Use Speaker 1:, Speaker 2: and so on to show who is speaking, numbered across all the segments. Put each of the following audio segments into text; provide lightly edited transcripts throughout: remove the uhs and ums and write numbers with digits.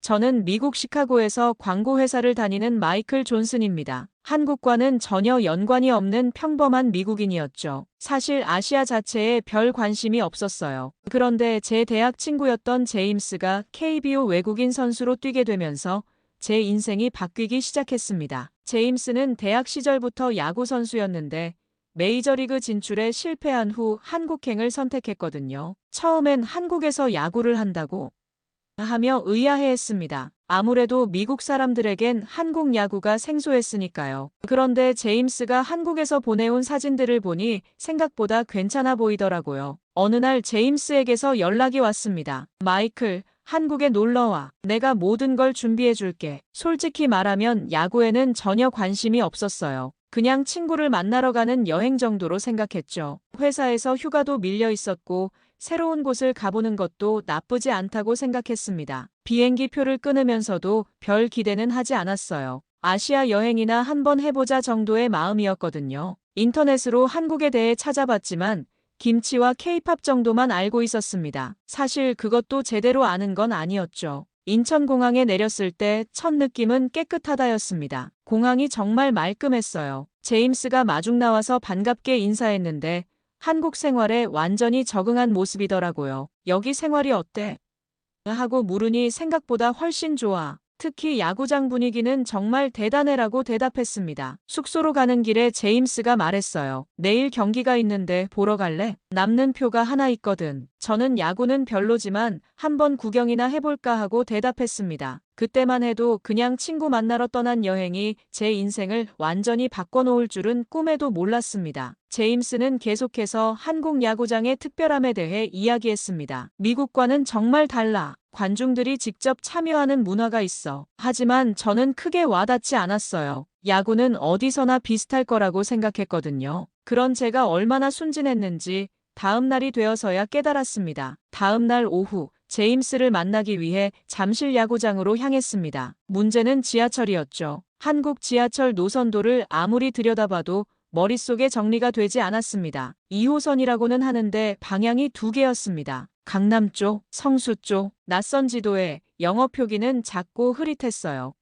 Speaker 1: 저는 미국 시카고에서 광고회사를 다니는 마이클 존슨입니다. 한국과는 전혀 연관이 없는 평범한 미국인이었죠. 사실 아시아 자체에 별 관심이 없었어요. 그런데 제 대학 친구였던 제임스가 KBO 외국인 선수로 뛰게 되면서 제 인생이 바뀌기 시작했습니다. 제임스는 대학 시절부터 야구 선수였는데 메이저리그 진출에 실패한 후 한국행을 선택했거든요. 처음엔 한국에서 야구를 한다고 하며 의아해했습니다. 아무래도 미국 사람들에겐 한국 야구가 생소했으니까요. 그런데 제임스가 한국에서 보내온 사진들을 보니 생각보다 괜찮아 보이더라고요. 어느 날 제임스에게서 연락이 왔습니다. 마이클, 한국에 놀러와. 내가 모든 걸 준비해줄게. 솔직히 말하면 야구에는 전혀 관심이 없었어요. 그냥 친구를 만나러 가는 여행 정도로 생각했죠. 회사에서 휴가도 밀려 있었고 새로운 곳을 가보는 것도 나쁘지 않다고 생각했습니다. 비행기 표를 끊으면서도 별 기대는 하지 않았어요. 아시아 여행이나 한번 해보자 정도의 마음이었거든요. 인터넷으로 한국에 대해 찾아봤지만 김치와 케이팝 정도만 알고 있었습니다. 사실 그것도 제대로 아는 건 아니었죠. 인천공항에 내렸을 때 첫 느낌은 깨끗하다였습니다. 공항이 정말 말끔했어요. 제임스가 마중 나와서 반갑게 인사했는데 한국 생활에 완전히 적응한 모습이더라고요. 여기 생활이 어때? 하고 물으니 생각보다 훨씬 좋아. 특히 야구장 분위기는 정말 대단해라고 대답했습니다. 숙소로 가는 길에 제임스가 말했어요. 내일 경기가 있는데 보러 갈래? 남는 표가 하나 있거든. 저는 야구는 별로지만 한번 구경이나 해볼까 하고 대답했습니다. 그때만 해도 그냥 친구 만나러 떠난 여행이 제 인생을 완전히 바꿔놓을 줄은 꿈에도 몰랐습니다. 제임스는 계속해서 한국 야구장의 특별함에 대해 이야기했습니다. 미국과는 정말 달라. 관중들이 직접 참여하는 문화가 있어. 하지만 저는 크게 와닿지 않았어요. 야구는 어디서나 비슷할 거라고 생각했거든요. 그런 제가 얼마나 순진했는지 다음 날이 되어서야 깨달았습니다. 다음 날 오후 제임스를 만나기 위해 잠실 야구장으로 향했습니다. 문제는 지하철이었죠. 한국 지하철 노선도를 아무리 들여다봐도 머릿속에 정리가 되지 않았습니다. 2호선이라고는 하는데 방향이 두 개였습니다. 강남 쪽, 성수 쪽, 낯선 지도에 영어 표기는 작고 흐릿했어요.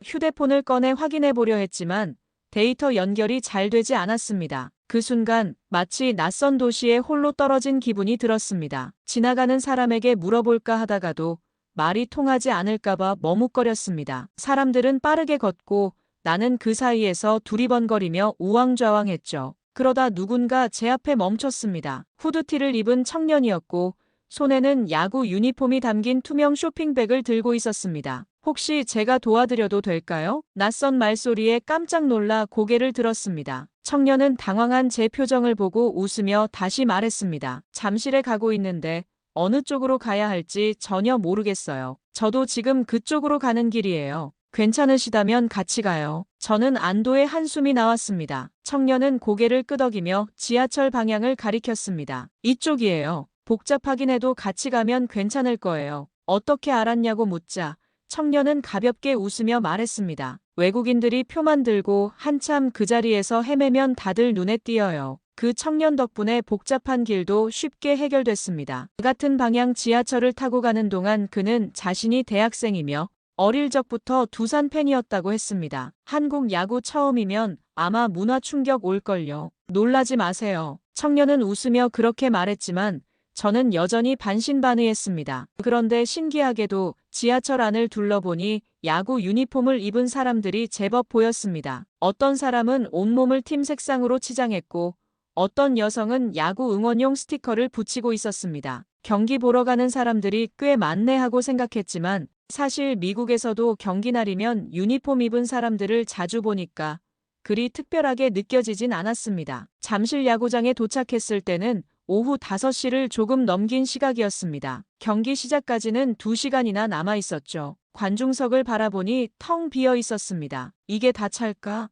Speaker 1: 휴대폰을 꺼내 확인해 보려 했지만 데이터 연결이 잘 되지 않았습니다. 그 순간 마치 낯선 도시에 홀로 떨어진 기분이 들었습니다. 지나가는 사람에게 물어볼까 하다가도 말이 통하지 않을까봐 머뭇거렸습니다. 사람들은 빠르게 걷고 나는 그 사이에서 두리번거리며 우왕좌왕했죠. 그러다 누군가 제 앞에 멈췄습니다. 후드티를 입은 청년이었고 손에는 야구 유니폼이 담긴 투명 쇼핑백을 들고 있었습니다. 혹시 제가 도와드려도 될까요? 낯선 말소리에 깜짝 놀라 고개를 들었습니다. 청년은 당황한 제 표정을 보고 웃으며 다시 말했습니다. 잠실에 가고 있는데 어느 쪽으로 가야 할지 전혀 모르겠어요. 저도 지금 그쪽으로 가는 길이에요. 괜찮으시다면 같이 가요. 저는 안도의 한숨이 나왔습니다. 청년은 고개를 끄덕이며 지하철 방향을 가리켰습니다. 이쪽이에요. 복잡하긴 해도 같이 가면 괜찮을 거예요. 어떻게 알았냐고 묻자 청년은 가볍게 웃으며 말했습니다. 외국인들이 표만 들고 한참 그 자리에서 헤매면 다들 눈에 띄어요. 그 청년 덕분에 복잡한 길도 쉽게 해결됐습니다. 같은 방향 지하철을 타고 가는 동안 그는 자신이 대학생이며 어릴 적부터 두산 팬이었다고 했습니다. 한국 야구 처음이면 아마 문화 충격 올걸요. 놀라지 마세요. 청년은 웃으며 그렇게 말했지만 저는 여전히 반신반의했습니다. 그런데 신기하게도 지하철 안을 둘러보니 야구 유니폼을 입은 사람들이 제법 보였습니다. 어떤 사람은 온몸을 팀 색상으로 치장했고 어떤 여성은 야구 응원용 스티커를 붙이고 있었습니다. 경기 보러 가는 사람들이 꽤 많네 하고 생각했지만 사실 미국에서도 경기 날이면 유니폼 입은 사람들을 자주 보니까 그리 특별하게 느껴지진 않았습니다. 잠실 야구장에 도착했을 때는 오후 5시를 조금 넘긴 시각이었습니다. 경기 시작까지는 2시간이나 남아 있었죠. 관중석을 바라보니 텅 비어 있었습니다. 이게 다 찰까?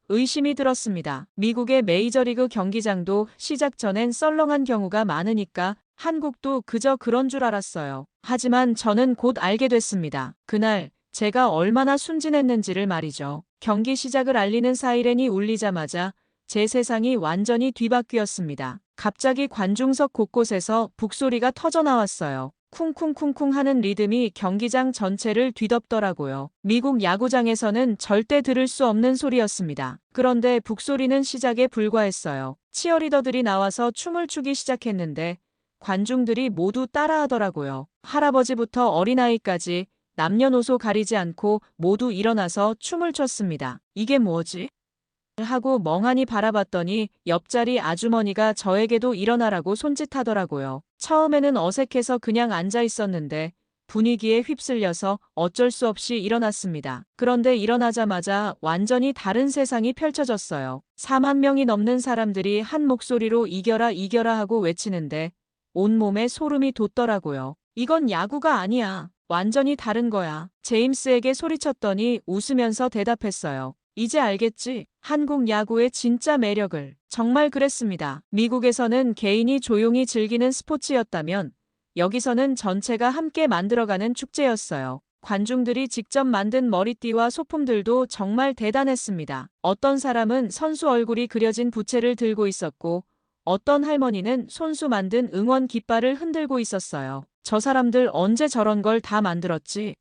Speaker 1: 의심이 들었습니다. 미국의 메이저리그 경기장도 시작 전엔 썰렁한 경우가 많으니까 한국도 그저 그런 줄 알았어요. 하지만 저는 곧 알게 됐습니다. 그날 제가 얼마나 순진했는지를 말이죠. 경기 시작을 알리는 사이렌이 울리자마자 제 세상이 완전히 뒤바뀌었습니다. 갑자기 관중석 곳곳에서 북소리가 터져나왔어요. 쿵쿵쿵쿵 하는 리듬이 경기장 전체를 뒤덮더라고요. 미국 야구장에서는 절대 들을 수 없는 소리였습니다. 그런데 북소리는 시작에 불과했어요. 치어리더들이 나와서 춤을 추기 시작했는데 관중들이 모두 따라하더라고요. 할아버지부터 어린아이까지 남녀노소 가리지 않고 모두 일어나서 춤을 췄습니다. 이게 뭐지? 하고 멍하니 바라봤더니 옆자리 아주머니가 저에게도 일어나라고 손짓하더라고요. 처음에는 어색해서 그냥 앉아 있었는데 분위기에 휩쓸려서 어쩔 수 없이 일어났습니다. 그런데 일어나자마자 완전히 다른 세상이 펼쳐졌어요. 4만 명이 넘는 사람들이 한 목소리로 이겨라 이겨라 하고 외치는데 온몸에 소름이 돋더라고요. 이건 야구가 아니야. 완전히 다른 거야. 제임스에게 소리쳤더니 웃으면서 대답했어요. 이제 알겠지? 한국 야구의 진짜 매력을. 정말 그랬습니다. 미국에서는 개인이 조용히 즐기는 스포츠였다면 여기서는 전체가 함께 만들어가는 축제였어요. 관중들이 직접 만든 머리띠와 소품들도 정말 대단했습니다. 어떤 사람은 선수 얼굴이 그려진 부채를 들고 있었고 어떤 할머니는 손수 만든 응원 깃발을 흔들고 있었어요. 저 사람들 언제 저런 걸 다 만들었지?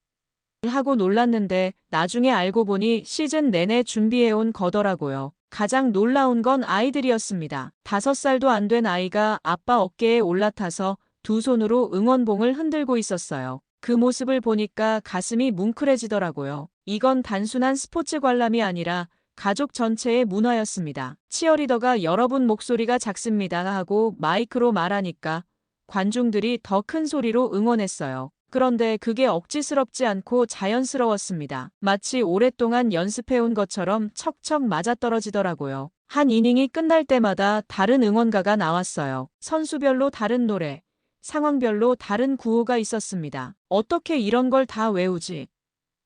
Speaker 1: 하고 놀랐는데 나중에 알고 보니 시즌 내내 준비해온 거더라고요. 가장 놀라운 건 아이들이었습니다. 5살도 안 된 아이가 아빠 어깨에 올라타서 두 손으로 응원봉을 흔들고 있었어요. 그 모습을 보니까 가슴이 뭉클해지더라고요. 이건 단순한 스포츠 관람이 아니라 가족 전체의 문화였습니다. 치어리더가 여러분 목소리가 작습니다 하고 마이크로 말하니까 관중들이 더 큰 소리로 응원했어요. 그런데 그게 억지스럽지 않고 자연스러웠습니다. 마치 오랫동안 연습해온 것처럼 척척 맞아떨어지더라고요. 한 이닝이 끝날 때마다 다른 응원가가 나왔어요. 선수별로 다른 노래, 상황별로 다른 구호가 있었습니다. 어떻게 이런 걸 다 외우지?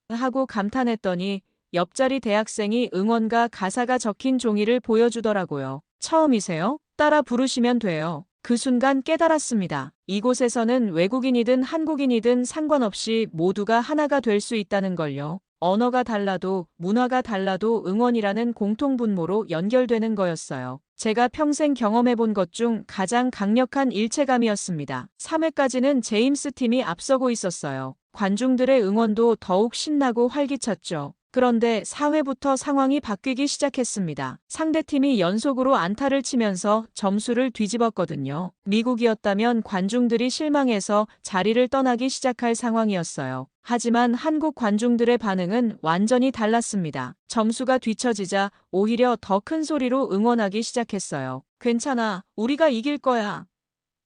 Speaker 1: 하고 감탄했더니 옆자리 대학생이 응원가 가사가 적힌 종이를 보여주더라고요. 처음이세요? 따라 부르시면 돼요. 그 순간 깨달았습니다. 이곳에서는 외국인이든 한국인이든 상관없이 모두가 하나가 될 수 있다는 걸요. 언어가 달라도 문화가 달라도 응원이라는 공통분모로 연결되는 거였어요. 제가 평생 경험해본 것 중 가장 강력한 일체감이었습니다. 3회까지는 제임스 팀이 앞서고 있었어요. 관중들의 응원도 더욱 신나고 활기찼죠. 그런데 4회부터 상황이 바뀌기 시작했습니다. 상대팀이 연속으로 안타를 치면서 점수를 뒤집었거든요. 미국이었다면 관중들이 실망해서 자리를 떠나기 시작할 상황이었어요. 하지만 한국 관중들의 반응은 완전히 달랐습니다. 점수가 뒤처지자 오히려 더 큰 소리로 응원하기 시작했어요. 괜찮아, 우리가 이길 거야.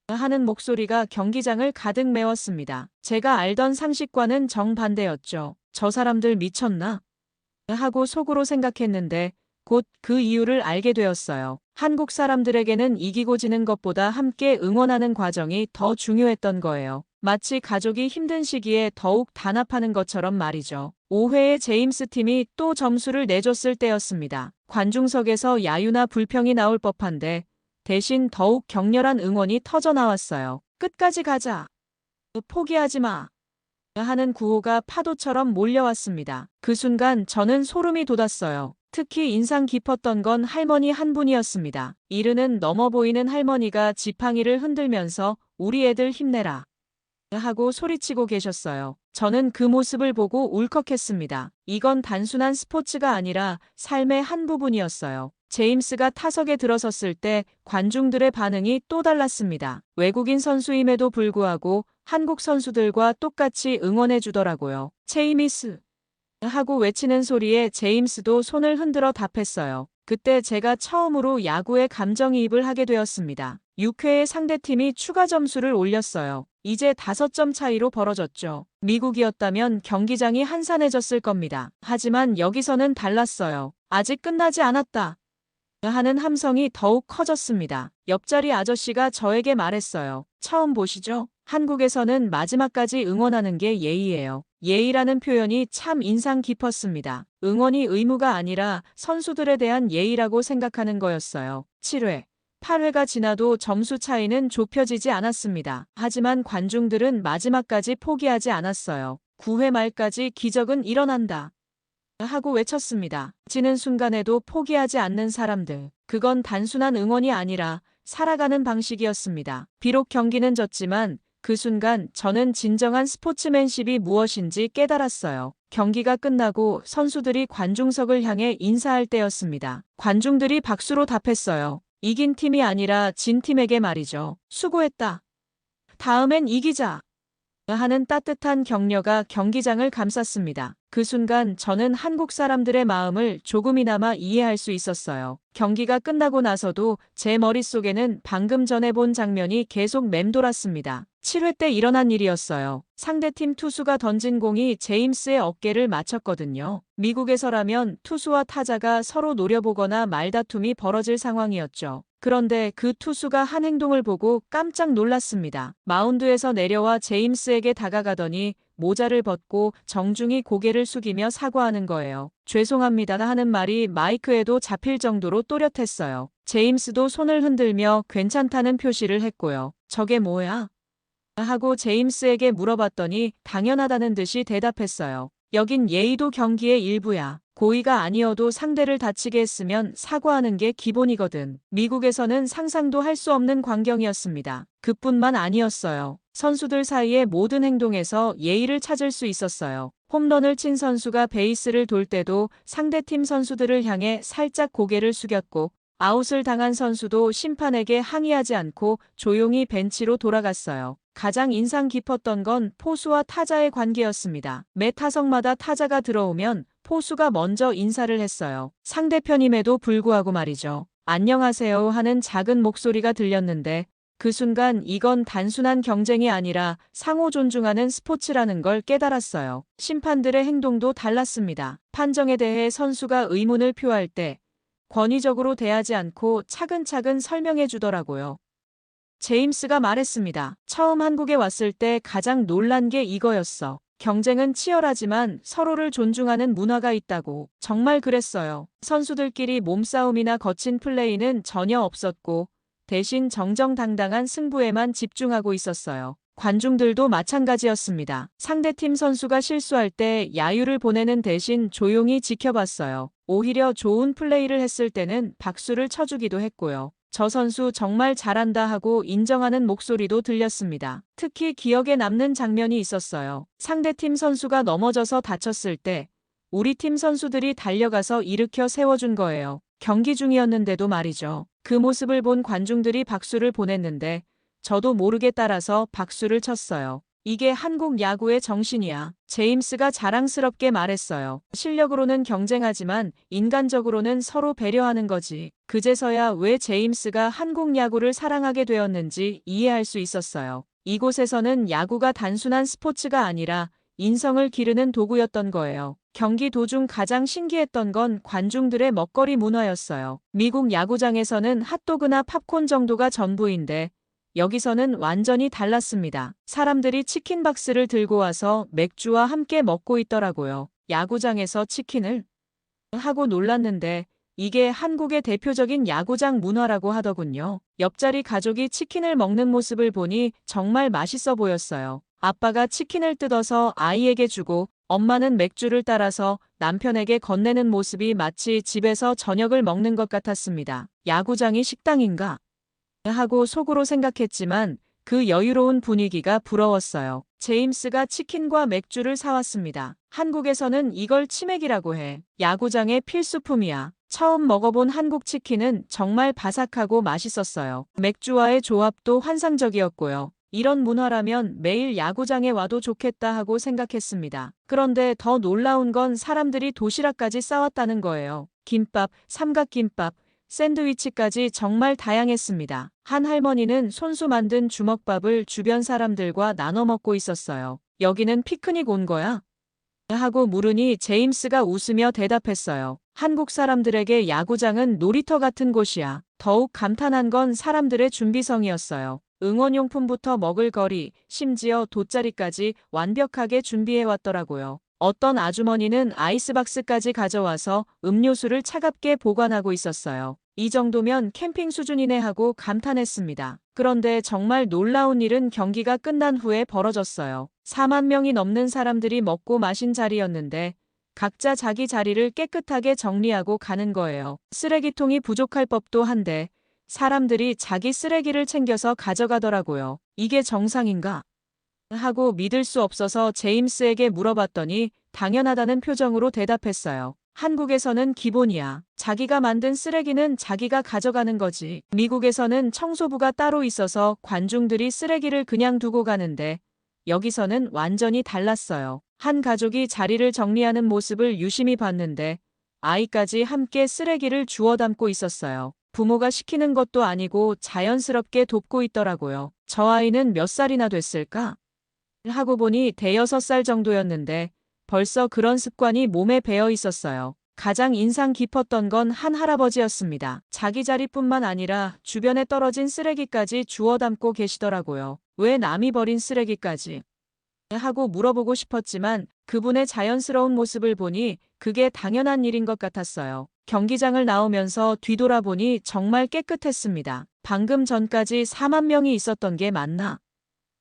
Speaker 1: 하는 목소리가 경기장을 가득 메웠습니다. 제가 알던 상식과는 정반대였죠. 저 사람들 미쳤나? 하고 속으로 생각했는데 곧 그 이유를 알게 되었어요. 한국 사람들에게는 이기고 지는 것보다 함께 응원하는 과정이 더 중요했던 거예요. 마치 가족이 힘든 시기에 더욱 단합하는 것처럼 말이죠. 5회에 제임스 팀이 또 점수를 내줬을 때였습니다. 관중석에서 야유나 불평이 나올 법한데 대신 더욱 격렬한 응원이 터져나왔어요. 끝까지 가자. 포기하지 마. 하는 구호가 파도처럼 몰려왔습니다. 그 순간 저는 소름이 돋았어요. 특히 인상 깊었던 건 할머니 한 분이었습니다. 이르는 넘어 보이는 할머니가 지팡이를 흔들면서 우리 애들 힘내라 하고 소리치고 계셨어요. 저는 그 모습을 보고 울컥했습니다. 이건 단순한 스포츠가 아니라 삶의 한 부분이었어요. 제임스가 타석에 들어섰을 때 관중들의 반응이 또 달랐습니다. 외국인 선수임에도 불구하고 한국 선수들과 똑같이 응원해 주더라고요. 체이미스 하고 외치는 소리에 제임스도 손을 흔들어 답했어요. 그때 제가 처음으로 야구에 감정이입을 하게 되었습니다. 6회에 상대팀이 추가 점수를 올렸어요. 이제 5점 차이로 벌어졌죠. 미국이었다면 경기장이 한산해졌을 겁니다. 하지만 여기서는 달랐어요. 아직 끝나지 않았다. 하는 함성이 더욱 커졌습니다. 옆자리 아저씨가 저에게 말했어요. 처음 보시죠? 한국에서는 마지막까지 응원하는 게 예의예요. 예의라는 표현이 참 인상 깊었습니다. 응원이 의무가 아니라 선수들에 대한 예의라고 생각하는 거였어요. 7회, 8회가 지나도 점수 차이는 좁혀지지 않았습니다. 하지만 관중들은 마지막까지 포기하지 않았어요. 9회 말까지 기적은 일어난다. 하고 외쳤습니다. 지는 순간에도 포기하지 않는 사람들. 그건 단순한 응원이 아니라 살아가는 방식이었습니다. 비록 경기는 졌지만 그 순간 저는 진정한 스포츠맨십이 무엇인지 깨달았어요. 경기가 끝나고 선수들이 관중석을 향해 인사할 때였습니다. 관중들이 박수로 답했어요. 이긴 팀이 아니라 진 팀에게 말이죠. 수고했다. 다음엔 이기자. 하는 따뜻한 격려가 경기장을 감쌌습니다. 그 순간 저는 한국 사람들의 마음을 조금이나마 이해할 수 있었어요. 경기가 끝나고 나서도 제 머릿속에는 방금 전에 본 장면이 계속 맴돌았습니다. 7회 때 일어난 일이었어요. 상대팀 투수가 던진 공이 제임스의 어깨를 맞췄거든요. 미국에서라면 투수와 타자가 서로 노려보거나 말다툼이 벌어질 상황이었죠. 그런데 그 투수가 한 행동을 보고 깜짝 놀랐습니다. 마운드에서 내려와 제임스에게 다가가더니 모자를 벗고 정중히 고개를 숙이며 사과하는 거예요. 죄송합니다 하는 말이 마이크에도 잡힐 정도로 또렷했어요. 제임스도 손을 흔들며 괜찮다는 표시를 했고요. 저게 뭐야? 하고 제임스에게 물어봤더니 당연하다는 듯이 대답했어요. 여긴 예의도 경기의 일부야. 고의가 아니어도 상대를 다치게 했으면 사과하는 게 기본이거든. 미국에서는 상상도 할 수 없는 광경이었습니다. 그뿐만 아니었어요. 선수들 사이의 모든 행동에서 예의를 찾을 수 있었어요. 홈런을 친 선수가 베이스를 돌 때도 상대팀 선수들을 향해 살짝 고개를 숙였고, 아웃을 당한 선수도 심판에게 항의하지 않고 조용히 벤치로 돌아갔어요. 가장 인상 깊었던 건 포수와 타자의 관계였습니다. 매 타석마다 타자가 들어오면 포수가 먼저 인사를 했어요. 상대편임에도 불구하고 말이죠. 안녕하세요 하는 작은 목소리가 들렸는데 그 순간 이건 단순한 경쟁이 아니라 상호 존중하는 스포츠라는 걸 깨달았어요. 심판들의 행동도 달랐습니다. 판정에 대해 선수가 의문을 표할 때 권위적으로 대하지 않고 차근차근 설명해 주더라고요. 제임스가 말했습니다. 처음 한국에 왔을 때 가장 놀란 게 이거였어. 경쟁은 치열하지만 서로를 존중하는 문화가 있다고. 정말 그랬어요. 선수들끼리 몸싸움이나 거친 플레이는 전혀 없었고 대신 정정당당한 승부에만 집중하고 있었어요. 관중들도 마찬가지였습니다. 상대팀 선수가 실수할 때 야유를 보내는 대신 조용히 지켜봤어요. 오히려 좋은 플레이를 했을 때는 박수를 쳐주기도 했고요. 저 선수 정말 잘한다 하고 인정하는 목소리도 들렸습니다. 특히 기억에 남는 장면이 있었어요. 상대팀 선수가 넘어져서 다쳤을 때 우리 팀 선수들이 달려가서 일으켜 세워준 거예요. 경기 중이었는데도 말이죠. 그 모습을 본 관중들이 박수를 보냈는데 저도 모르게 따라서 박수를 쳤어요. 이게 한국 야구의 정신이야. 제임스가 자랑스럽게 말했어요. 실력으로는 경쟁하지만 인간적으로는 서로 배려하는 거지. 그제서야 왜 제임스가 한국 야구를 사랑하게 되었는지 이해할 수 있었어요. 이곳에서는 야구가 단순한 스포츠가 아니라 인성을 기르는 도구였던 거예요. 경기 도중 가장 신기했던 건 관중들의 먹거리 문화였어요. 미국 야구장에서는 핫도그나 팝콘 정도가 전부인데 여기서는 완전히 달랐습니다. 사람들이 치킨 박스를 들고 와서 맥주와 함께 먹고 있더라고요. 야구장에서 치킨을? 하고 놀랐는데 이게 한국의 대표적인 야구장 문화라고 하더군요. 옆자리 가족이 치킨을 먹는 모습을 보니 정말 맛있어 보였어요. 아빠가 치킨을 뜯어서 아이에게 주고 엄마는 맥주를 따라서 남편에게 건네는 모습이 마치 집에서 저녁을 먹는 것 같았습니다. 야구장이 식당인가? 하고 속으로 생각했지만 그 여유로운 분위기가 부러웠어요. 제임스가 치킨과 맥주를 사왔습니다. 한국에서는 이걸 치맥이라고 해. 야구장의 필수품이야. 처음 먹어본 한국 치킨은 정말 바삭하고 맛있었어요. 맥주와의 조합도 환상적이었고요. 이런 문화라면 매일 야구장에 와도 좋겠다 하고 생각했습니다. 그런데 더 놀라운 건 사람들이 도시락까지 싸왔다는 거예요. 김밥, 삼각김밥, 샌드위치까지 정말 다양했습니다. 한 할머니는 손수 만든 주먹밥을 주변 사람들과 나눠 먹고 있었어요. 여기는 피크닉 온 거야? 하고 물으니 제임스가 웃으며 대답했어요. 한국 사람들에게 야구장은 놀이터 같은 곳이야. 더욱 감탄한 건 사람들의 준비성이었어요. 응원용품부터 먹을거리, 심지어 돗자리까지 완벽하게 준비해왔더라고요. 어떤 아주머니는 아이스박스까지 가져와서 음료수를 차갑게 보관하고 있었어요. 이 정도면 캠핑 수준이네 하고 감탄했습니다. 그런데 정말 놀라운 일은 경기가 끝난 후에 벌어졌어요. 4만 명이 넘는 사람들이 먹고 마신 자리였는데 각자 자기 자리를 깨끗하게 정리하고 가는 거예요. 쓰레기통이 부족할 법도 한데 사람들이 자기 쓰레기를 챙겨서 가져가더라고요. 이게 정상인가? 하고 믿을 수 없어서 제임스에게 물어봤더니 당연하다는 표정으로 대답했어요. 한국에서는 기본이야. 자기가 만든 쓰레기는 자기가 가져가는 거지. 미국에서는 청소부가 따로 있어서 관중들이 쓰레기를 그냥 두고 가는데 여기서는 완전히 달랐어요. 한 가족이 자리를 정리하는 모습을 유심히 봤는데 아이까지 함께 쓰레기를 주워 담고 있었어요. 부모가 시키는 것도 아니고 자연스럽게 돕고 있더라고요. 저 아이는 몇 살이나 됐을까? 하고 보니 대여섯 살 정도였는데 벌써 그런 습관이 몸에 배어 있었어요. 가장 인상 깊었던 건 한 할아버지였습니다. 자기 자리뿐만 아니라 주변에 떨어진 쓰레기까지 주워 담고 계시더라고요. 왜 남이 버린 쓰레기까지? 하고 물어보고 싶었지만 그분의 자연스러운 모습을 보니 그게 당연한 일인 것 같았어요. 경기장을 나오면서 뒤돌아보니 정말 깨끗했습니다. 방금 전까지 4만 명이 있었던 게 맞나?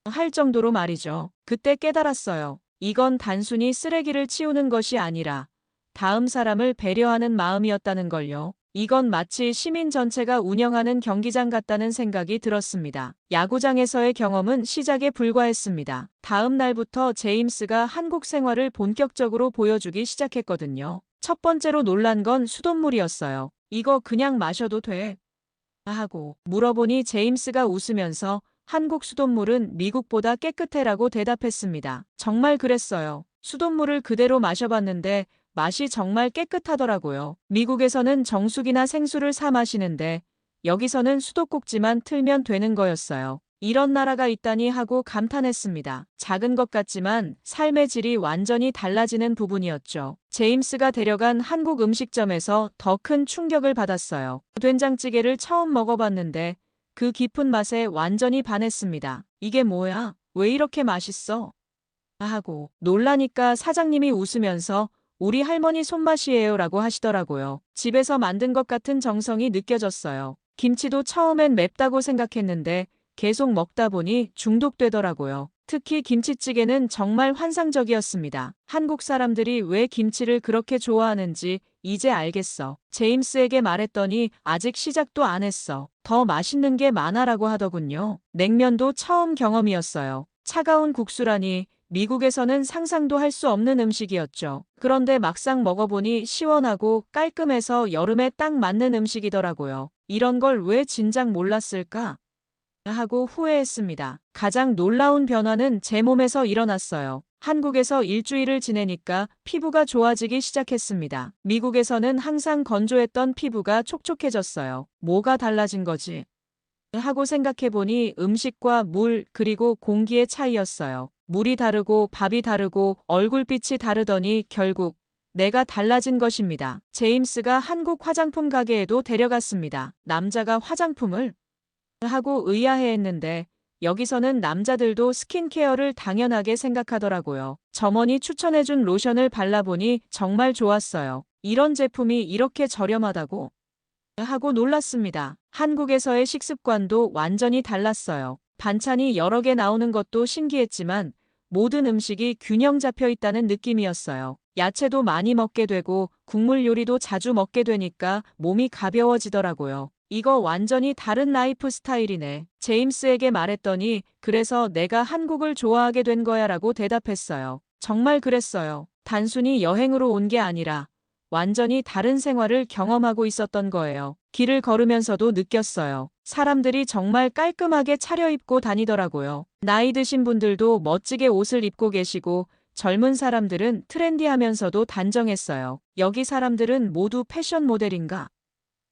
Speaker 1: 할 정도로 말이죠. 그때 깨달았어요. 이건 단순히 쓰레기를 치우는 것이 아니라 다음 사람을 배려하는 마음이었다는 걸요. 이건 마치 시민 전체가 운영하는 경기장 같다는 생각이 들었습니다. 야구장에서의 경험은 시작에 불과했습니다. 다음 날부터 제임스가 한국 생활을 본격적으로 보여주기 시작했거든요. 첫 번째로 놀란 건 수돗물이었어요. 이거 그냥 마셔도 돼? 하고 물어보니 제임스가 웃으면서 한국 수돗물은 미국보다 깨끗해라고 대답했습니다. 정말 그랬어요. 수돗물을 그대로 마셔봤는데 맛이 정말 깨끗하더라고요. 미국에서는 정수기나 생수를 사 마시는데 여기서는 수도꼭지만 틀면 되는 거였어요. 이런 나라가 있다니 하고 감탄했습니다. 작은 것 같지만 삶의 질이 완전히 달라지는 부분이었죠. 제임스가 데려간 한국 음식점에서 더 큰 충격을 받았어요. 된장찌개를 처음 먹어봤는데 그 깊은 맛에 완전히 반했습니다. 이게 뭐야? 왜 이렇게 맛있어? 하고 놀라니까 사장님이 웃으면서 우리 할머니 손맛이에요 라고 하시더라고요. 집에서 만든 것 같은 정성이 느껴졌어요. 김치도 처음엔 맵다고 생각했는데 계속 먹다 보니 중독되더라고요. 특히 김치찌개는 정말 환상적이었습니다. 한국 사람들이 왜 김치를 그렇게 좋아하는지 이제 알겠어. 제임스에게 말했더니 아직 시작도 안 했어. 더 맛있는 게 많아라고 하더군요. 냉면도 처음 경험이었어요. 차가운 국수라니 미국에서는 상상도 할 수 없는 음식이었죠. 그런데 막상 먹어보니 시원하고 깔끔해서 여름에 딱 맞는 음식이더라고요. 이런 걸 왜 진작 몰랐을까? 하고 후회했습니다. 가장 놀라운 변화는 제 몸에서 일어났어요. 한국에서 일주일을 지내니까 피부가 좋아지기 시작했습니다. 미국에서는 항상 건조했던 피부가 촉촉해졌어요. 뭐가 달라진 거지? 하고 생각해보니 음식과 물 그리고 공기의 차이였어요. 물이 다르고 밥이 다르고 얼굴빛이 다르더니 결국 내가 달라진 것입니다. 제임스가 한국 화장품 가게에도 데려갔습니다. 남자가 화장품을? 하고 의아해했는데 여기서는 남자들도 스킨케어를 당연하게 생각하더라고요. 점원이 추천해준 로션을 발라보니 정말 좋았어요. 이런 제품이 이렇게 저렴하다고? 하고 놀랐습니다. 한국에서의 식습관도 완전히 달랐어요. 반찬이 여러 개 나오는 것도 신기했지만 모든 음식이 균형 잡혀 있다는 느낌이었어요. 야채도 많이 먹게 되고 국물 요리도 자주 먹게 되니까 몸이 가벼워지더라고요. 이거 완전히 다른 라이프 스타일이네. 제임스에게 말했더니 그래서 내가 한국을 좋아하게 된 거야 라고 대답했어요. 정말 그랬어요. 단순히 여행으로 온 게 아니라 완전히 다른 생활을 경험하고 있었던 거예요. 길을 걸으면서도 느꼈어요. 사람들이 정말 깔끔하게 차려입고 다니더라고요. 나이 드신 분들도 멋지게 옷을 입고 계시고 젊은 사람들은 트렌디하면서도 단정했어요. 여기 사람들은 모두 패션 모델인가?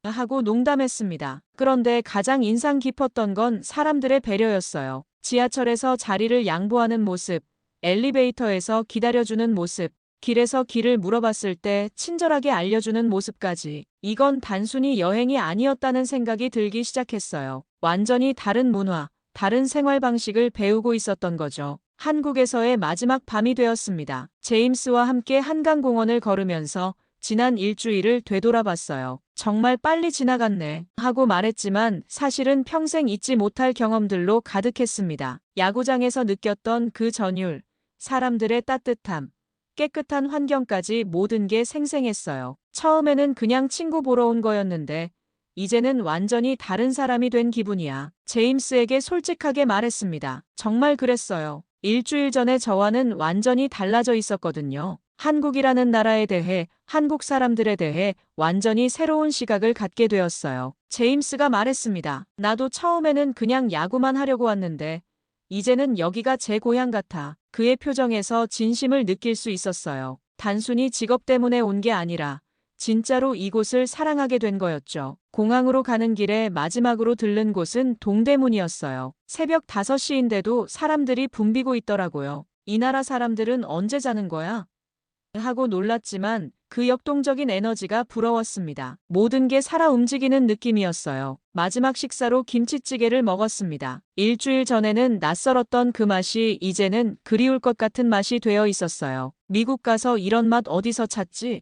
Speaker 1: 하고 농담했습니다. 그런데 가장 인상 깊었던 건 사람들의 배려였어요. 지하철에서 자리를 양보하는 모습, 엘리베이터에서 기다려주는 모습, 길에서 길을 물어봤을 때 친절하게 알려주는 모습까지. 이건 단순히 여행이 아니었다는 생각이 들기 시작했어요. 완전히 다른 문화, 다른 생활 방식을 배우고 있었던 거죠. 한국에서의 마지막 밤이 되었습니다. 제임스와 함께 한강공원을 걸으면서 지난 일주일을 되돌아봤어요. 정말 빨리 지나갔네 하고 말했지만 사실은 평생 잊지 못할 경험들로 가득했습니다. 야구장에서 느꼈던 그 전율, 사람들의 따뜻함, 깨끗한 환경까지 모든 게 생생했어요. 처음에는 그냥 친구 보러 온 거였는데 이제는 완전히 다른 사람이 된 기분이야. 제임스에게 솔직하게 말했습니다. 정말 그랬어요. 일주일 전에 저와는 완전히 달라져 있었거든요. 한국이라는 나라에 대해, 한국 사람들에 대해 완전히 새로운 시각을 갖게 되었어요. 제임스가 말했습니다. 나도 처음에는 그냥 야구만 하려고 왔는데, 이제는 여기가 제 고향 같아. 그의 표정에서 진심을 느낄 수 있었어요. 단순히 직업 때문에 온 게 아니라, 진짜로 이곳을 사랑하게 된 거였죠. 공항으로 가는 길에 마지막으로 들른 곳은 동대문이었어요. 새벽 5시인데도 사람들이 붐비고 있더라고요. 이 나라 사람들은 언제 자는 거야? 하고 놀랐지만 그 역동적인 에너지가 부러웠습니다. 모든 게 살아 움직이는 느낌이었어요. 마지막 식사로 김치찌개를 먹었습니다. 일주일 전에는 낯설었던 그 맛이 이제는 그리울 것 같은 맛이 되어 있었어요. 미국 가서 이런 맛 어디서 찾지?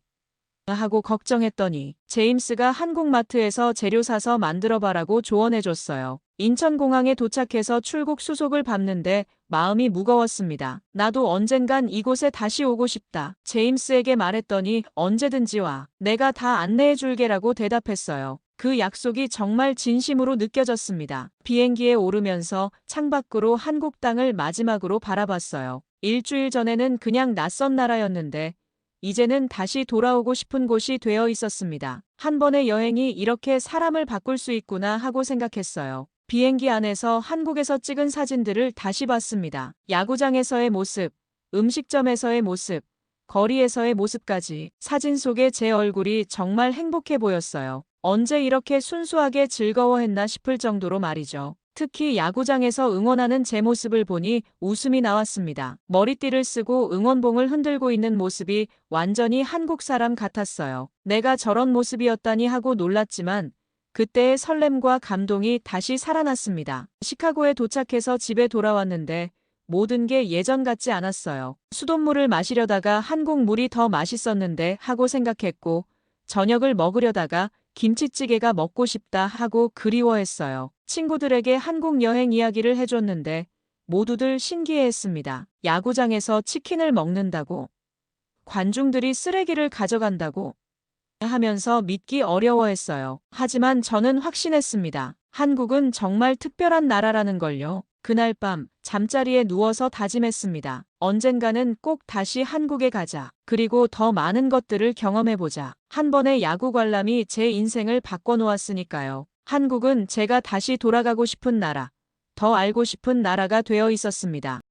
Speaker 1: 하고 걱정했더니 제임스가 한국마트에서 재료 사서 만들어봐라고 조언해줬어요. 인천공항에 도착해서 출국 수속을 밟는데 마음이 무거웠습니다. 나도 언젠간 이곳에 다시 오고 싶다. 제임스에게 말했더니 언제든지 와. 내가 다 안내해줄게라고 대답했어요. 그 약속이 정말 진심으로 느껴졌습니다. 비행기에 오르면서 창밖으로 한국 땅을 마지막으로 바라봤어요. 일주일 전에는 그냥 낯선 나라였는데 이제는 다시 돌아오고 싶은 곳이 되어 있었습니다. 한 번의 여행이 이렇게 사람을 바꿀 수 있구나 하고 생각했어요. 비행기 안에서 한국에서 찍은 사진들을 다시 봤습니다. 야구장에서의 모습, 음식점에서의 모습, 거리에서의 모습까지 사진 속에 제 얼굴이 정말 행복해 보였어요. 언제 이렇게 순수하게 즐거워했나 싶을 정도로 말이죠. 특히 야구장에서 응원하는 제 모습을 보니 웃음이 나왔습니다. 머리띠를 쓰고 응원봉을 흔들고 있는 모습이 완전히 한국 사람 같았어요. 내가 저런 모습이었다니 하고 놀랐지만 그때의 설렘과 감동이 다시 살아났습니다. 시카고에 도착해서 집에 돌아왔는데 모든 게 예전 같지 않았어요. 수돗물을 마시려다가 한국 물이 더 맛있었는데 하고 생각했고 저녁을 먹으려다가 김치찌개가 먹고 싶다 하고 그리워했어요. 친구들에게 한국 여행 이야기를 해줬는데 모두들 신기해했습니다. 야구장에서 치킨을 먹는다고, 관중들이 쓰레기를 가져간다고 하면서 믿기 어려워했어요. 하지만 저는 확신했습니다. 한국은 정말 특별한 나라라는 걸요. 그날 밤 잠자리에 누워서 다짐했습니다. 언젠가는 꼭 다시 한국에 가자. 그리고 더 많은 것들을 경험해보자. 한 번의 야구 관람이 제 인생을 바꿔놓았으니까요. 한국은 제가 다시 돌아가고 싶은 나라, 더 알고 싶은 나라가 되어 있었습니다.